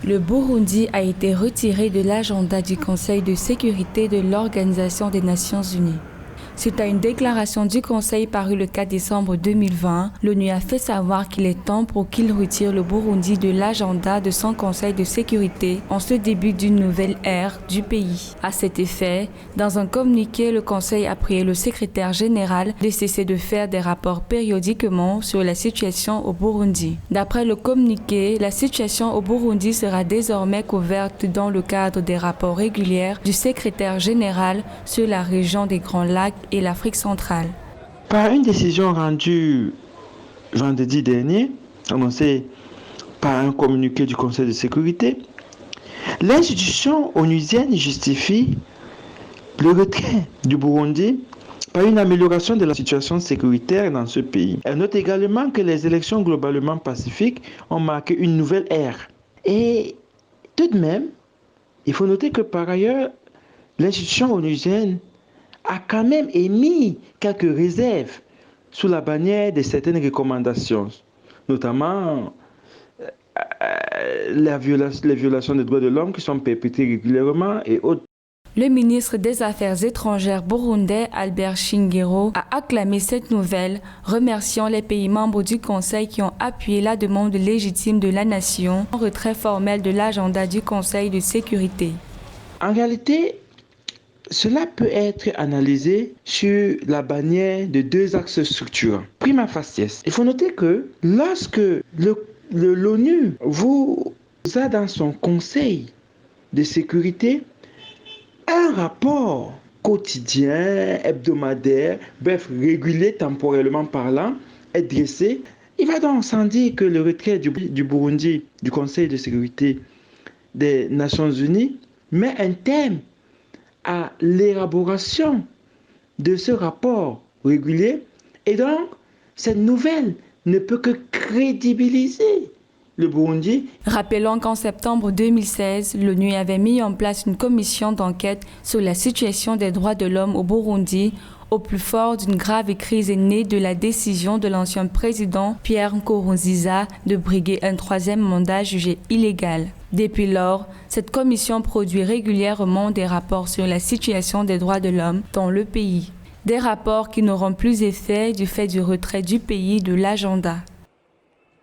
Le Burundi a été retiré de l'agenda du Conseil de sécurité de l'Organisation des Nations Unies. Suite à une déclaration du Conseil parue le 4 décembre 2020, l'ONU a fait savoir qu'il est temps pour qu'il retire le Burundi de l'agenda de son Conseil de sécurité en ce début d'une nouvelle ère du pays. À cet effet, dans un communiqué, le Conseil a prié le secrétaire général de cesser de faire des rapports périodiquement sur la situation au Burundi. D'après le communiqué, la situation au Burundi sera désormais couverte dans le cadre des rapports réguliers du secrétaire général sur la région des Grands Lacs et l'Afrique centrale. Par une décision rendue vendredi dernier, annoncée par un communiqué du Conseil de sécurité, l'institution onusienne justifie le retrait du Burundi par une amélioration de la situation sécuritaire dans ce pays. Elle note également que les élections globalement pacifiques ont marqué une nouvelle ère. Et tout de même, il faut noter que par ailleurs, l'institution onusienne a quand même émis quelques réserves sous la bannière de certaines recommandations, notamment les violations des droits de l'homme qui sont perpétrées régulièrement et autres. Le ministre des Affaires étrangères burundais Albert Shingiro a acclamé cette nouvelle, remerciant les pays membres du Conseil qui ont appuyé la demande légitime de la nation en retrait formel de l'agenda du Conseil de sécurité. En réalité, cela peut être analysé sur la bannière de deux axes structurants. Prima facie, il faut noter que lorsque l'ONU vous a dans son conseil de sécurité un rapport quotidien, hebdomadaire, bref, régulier temporellement parlant, est dressé, il va donc sans dire que le retrait du Burundi du Conseil de sécurité des Nations Unies met un terme à l'élaboration de ce rapport régulier et donc cette nouvelle ne peut que crédibiliser le Burundi. Rappelons qu'en septembre 2016, l'ONU avait mis en place une commission d'enquête sur la situation des droits de l'homme au Burundi au plus fort d'une grave crise née de la décision de l'ancien président Pierre Nkurunziza de briguer un troisième mandat jugé illégal. Depuis lors, cette commission produit régulièrement des rapports sur la situation des droits de l'homme dans le pays. Des rapports qui n'auront plus effet du fait du retrait du pays de l'agenda.